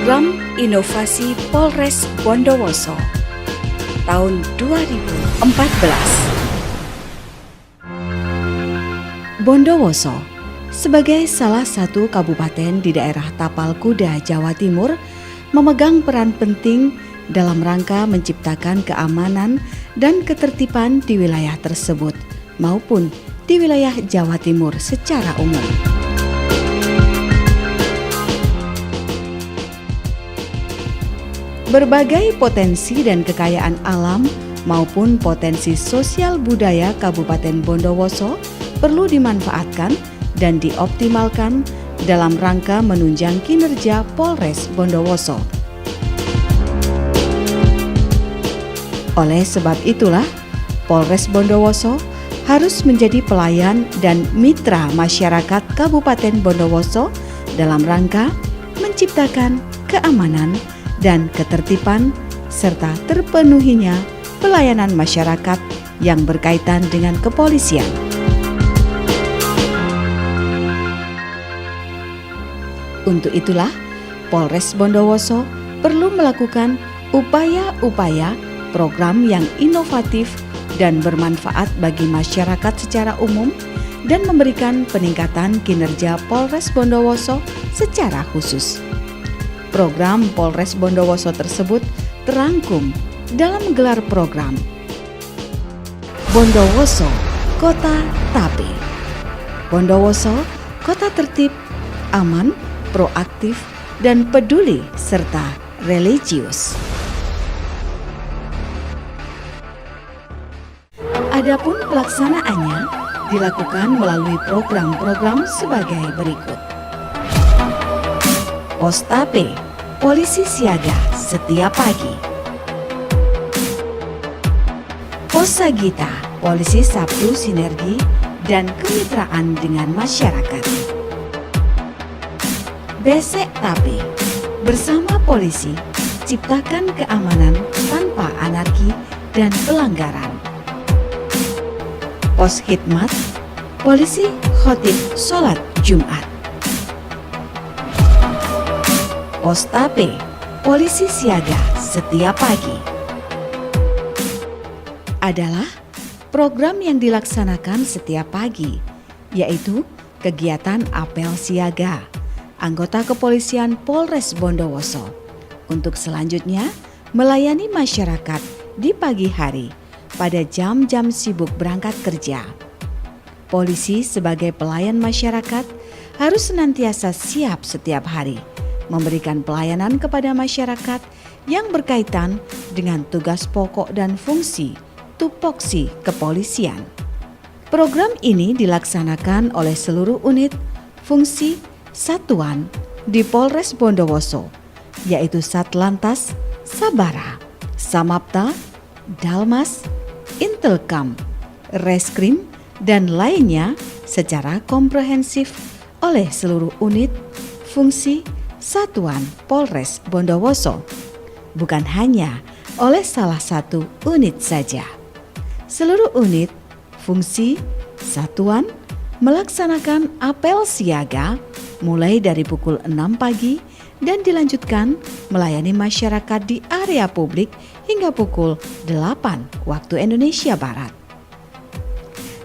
Program Inovasi Polres Bondowoso tahun 2014. Bondowoso sebagai salah satu kabupaten di daerah Tapal Kuda, Jawa Timur, memegang peran penting dalam rangka menciptakan keamanan dan ketertiban di wilayah tersebut maupun di wilayah Jawa Timur secara umum. Berbagai potensi dan kekayaan alam maupun potensi sosial budaya Kabupaten Bondowoso perlu dimanfaatkan dan dioptimalkan dalam rangka menunjang kinerja Polres Bondowoso. Oleh sebab itulah, Polres Bondowoso harus menjadi pelayan dan mitra masyarakat Kabupaten Bondowoso dalam rangka menciptakan keamanan dan ketertiban serta terpenuhinya pelayanan masyarakat yang berkaitan dengan kepolisian. Untuk itulah, Polres Bondowoso perlu melakukan upaya-upaya program yang inovatif dan bermanfaat bagi masyarakat secara umum dan memberikan peningkatan kinerja Polres Bondowoso secara khusus. Program Polres Bondowoso tersebut terangkum dalam gelar program Bondowoso Kota Tape. Bondowoso kota tertib, aman, proaktif, dan peduli serta religius. Adapun pelaksanaannya dilakukan melalui program-program sebagai berikut. Pos Tape, polisi siaga setiap pagi. Pos Sagita, polisi Sabtu sinergi dan kemitraan dengan masyarakat. Besek Tape, bersama polisi ciptakan keamanan tanpa anarki dan pelanggaran. Pos Khidmat, polisi khotib sholat Jumat. Pos Tape, polisi siaga setiap pagi. Adalah program yang dilaksanakan setiap pagi, yaitu kegiatan apel siaga anggota kepolisian Polres Bondowoso untuk selanjutnya melayani masyarakat di pagi hari pada jam-jam sibuk berangkat kerja. Polisi sebagai pelayan masyarakat harus senantiasa siap setiap hari memberikan pelayanan kepada masyarakat yang berkaitan dengan tugas pokok dan fungsi tupoksi kepolisian. Program ini dilaksanakan oleh seluruh unit, fungsi, satuan di Polres Bondowoso, yaitu Satlantas, Sabara, Samapta, Dalmas, Intelkam, Reskrim, dan lainnya secara komprehensif oleh seluruh unit, fungsi, satuan Polres Bondowoso, bukan hanya oleh salah satu unit saja. Seluruh unit, fungsi, satuan melaksanakan apel siaga mulai dari pukul 6 pagi dan dilanjutkan melayani masyarakat di area publik hingga pukul 8 waktu Indonesia Barat.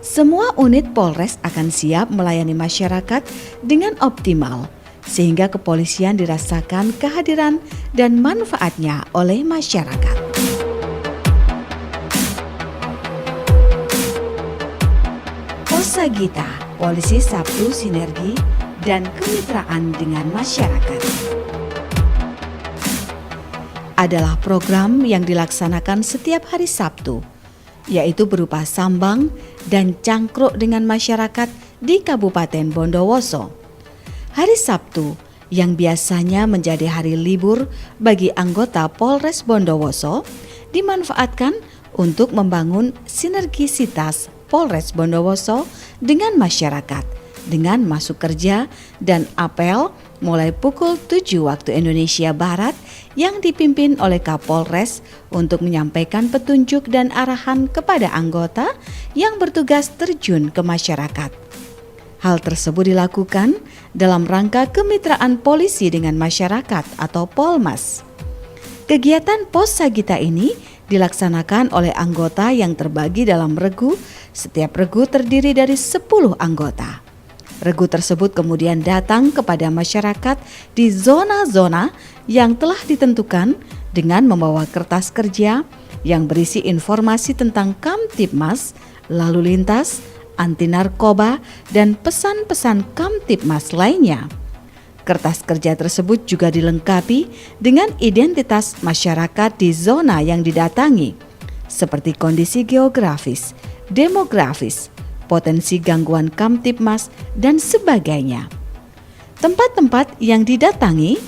Semua unit Polres akan siap melayani masyarakat dengan optimal sehingga kepolisian dirasakan kehadiran dan manfaatnya oleh masyarakat. Pos Sagita, polisi Sabtu sinergi dan kemitraan dengan masyarakat. Adalah program yang dilaksanakan setiap hari Sabtu, yaitu berupa sambang dan cangkruk dengan masyarakat di Kabupaten Bondowoso. Hari Sabtu yang biasanya menjadi hari libur bagi anggota Polres Bondowoso dimanfaatkan untuk membangun sinergisitas Polres Bondowoso dengan masyarakat dengan masuk kerja dan apel mulai pukul 7 waktu Indonesia Barat yang dipimpin oleh Kapolres untuk menyampaikan petunjuk dan arahan kepada anggota yang bertugas terjun ke masyarakat. Hal tersebut dilakukan dalam rangka kemitraan polisi dengan masyarakat atau Polmas. Kegiatan Pos Sagita ini dilaksanakan oleh anggota yang terbagi dalam regu. Setiap regu terdiri dari 10 anggota. Regu tersebut kemudian datang kepada masyarakat di zona-zona yang telah ditentukan dengan membawa kertas kerja yang berisi informasi tentang Kamtibmas, lalu lintas, anti narkoba, dan pesan-pesan Kamtibmas lainnya. Kertas kerja tersebut juga dilengkapi dengan identitas masyarakat di zona yang didatangi, seperti kondisi geografis, demografis, potensi gangguan Kamtibmas, dan sebagainya. Tempat-tempat yang didatangi,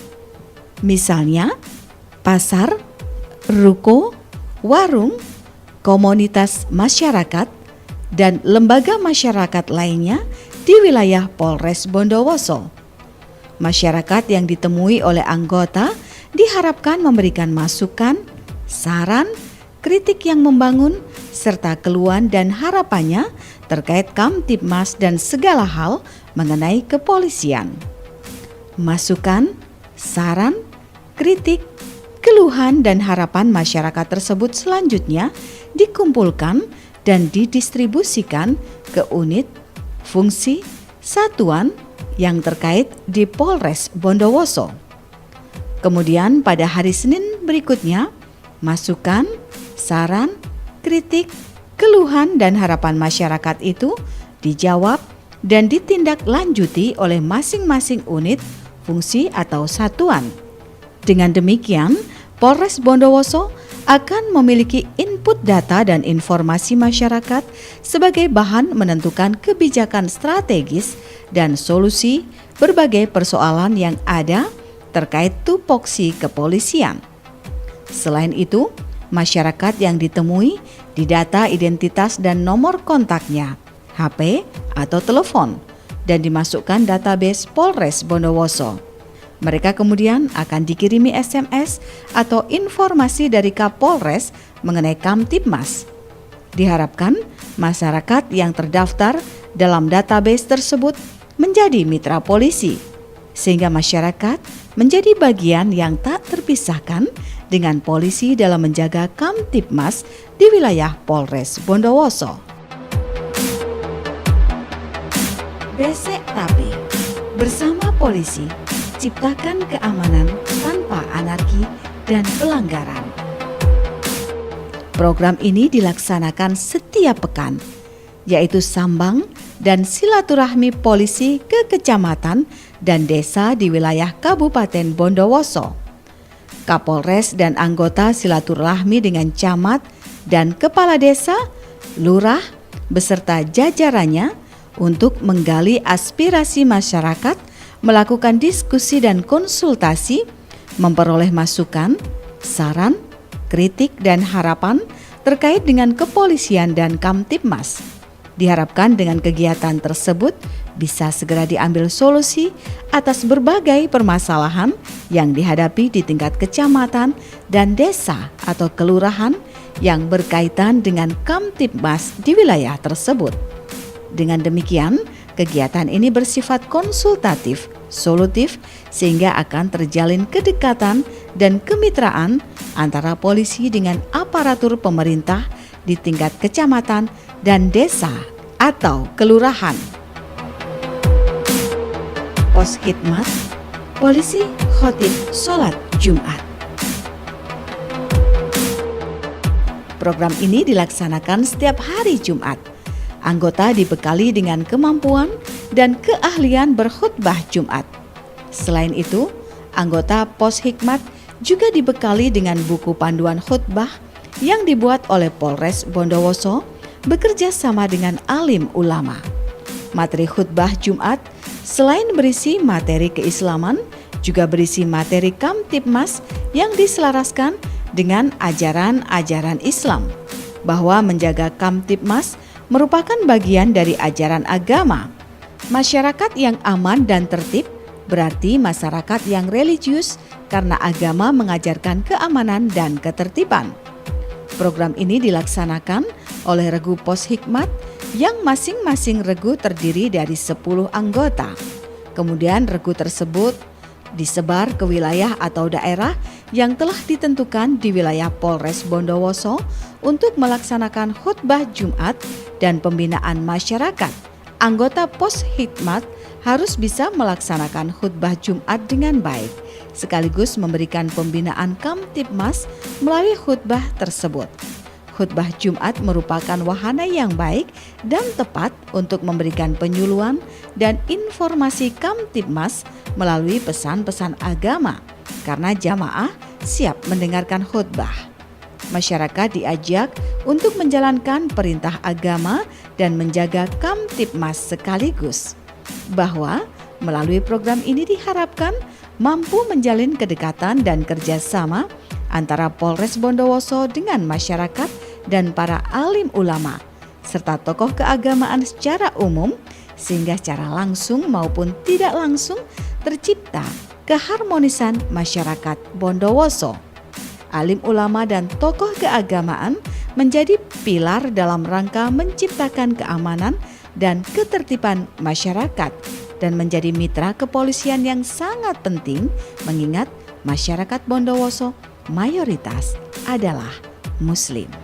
misalnya pasar, ruko, warung, komunitas masyarakat, dan lembaga masyarakat lainnya di wilayah Polres Bondowoso. Masyarakat yang ditemui oleh anggota diharapkan memberikan masukan, saran, kritik yang membangun, serta keluhan dan harapannya terkait Kamtibmas dan segala hal mengenai kepolisian. Masukan, saran, kritik, keluhan dan harapan masyarakat tersebut selanjutnya dikumpulkan dan didistribusikan ke unit, fungsi, satuan yang terkait di Polres Bondowoso. Kemudian pada hari Senin berikutnya, masukan, saran, kritik, keluhan dan harapan masyarakat itu dijawab dan ditindaklanjuti oleh masing-masing unit, fungsi atau satuan. Dengan demikian, Polres Bondowoso akan memiliki input data dan informasi masyarakat sebagai bahan menentukan kebijakan strategis dan solusi berbagai persoalan yang ada terkait tupoksi kepolisian. Selain itu, masyarakat yang ditemui didata identitas dan nomor kontaknya, HP atau telepon, dan dimasukkan database Polres Bondowoso. Mereka kemudian akan dikirimi SMS atau informasi dari Kapolres mengenai Kamtibmas. Diharapkan masyarakat yang terdaftar dalam database tersebut menjadi mitra polisi, sehingga masyarakat menjadi bagian yang tak terpisahkan dengan polisi dalam menjaga Kamtibmas di wilayah Polres Bondowoso. Besek Tapi bersama polisi, ciptakan keamanan tanpa anarki dan pelanggaran. Program ini dilaksanakan setiap pekan, yaitu sambang dan silaturahmi polisi ke kecamatan dan desa di wilayah Kabupaten Bondowoso. Kapolres dan anggota silaturahmi dengan camat dan kepala desa, lurah, beserta jajarannya untuk menggali aspirasi masyarakat, melakukan diskusi dan konsultasi, memperoleh masukan, saran, kritik dan harapan terkait dengan kepolisian dan Kamtibmas. Diharapkan dengan kegiatan tersebut bisa segera diambil solusi atas berbagai permasalahan yang dihadapi di tingkat kecamatan dan desa atau kelurahan yang berkaitan dengan Kamtibmas di wilayah tersebut. Dengan demikian, kegiatan ini bersifat konsultatif, solutif, sehingga akan terjalin kedekatan dan kemitraan antara polisi dengan aparatur pemerintah di tingkat kecamatan dan desa atau kelurahan. Pos Khidmat, polisi khotib sholat Jumat. Program ini dilaksanakan setiap hari Jumat. Anggota dibekali dengan kemampuan dan keahlian berkhutbah Jumat. Selain itu, anggota Pos Hikmat juga dibekali dengan buku panduan khutbah yang dibuat oleh Polres Bondowoso bekerja sama dengan alim ulama. Materi khutbah Jumat selain berisi materi keislaman, juga berisi materi Kamtibmas yang diselaraskan dengan ajaran-ajaran Islam, bahwa menjaga Kamtibmas merupakan bagian dari ajaran agama. Masyarakat yang aman dan tertib berarti masyarakat yang religius karena agama mengajarkan keamanan dan ketertiban. Program ini dilaksanakan oleh Regu Pos Hikmat yang masing-masing regu terdiri dari 10 anggota. Kemudian regu tersebut disebar ke wilayah atau daerah yang telah ditentukan di wilayah Polres Bondowoso untuk melaksanakan khutbah Jumat dan pembinaan masyarakat. Anggota Pos Hikmat harus bisa melaksanakan khutbah Jumat dengan baik, sekaligus memberikan pembinaan Kamtibmas melalui khutbah tersebut. Khutbah Jumat merupakan wahana yang baik dan tepat untuk memberikan penyuluhan dan informasi Kamtibmas melalui pesan-pesan agama, karena jamaah siap mendengarkan khutbah. Masyarakat diajak untuk menjalankan perintah agama dan menjaga Kamtibmas sekaligus. Bahwa melalui program ini diharapkan mampu menjalin kedekatan dan kerjasama antara Polres Bondowoso dengan masyarakat dan para alim ulama, serta tokoh keagamaan secara umum, sehingga secara langsung maupun tidak langsung tercipta keharmonisan masyarakat Bondowoso. Alim ulama dan tokoh keagamaan menjadi pilar dalam rangka menciptakan keamanan dan ketertiban masyarakat dan menjadi mitra kepolisian yang sangat penting, mengingat masyarakat Bondowoso mayoritas adalah Muslim.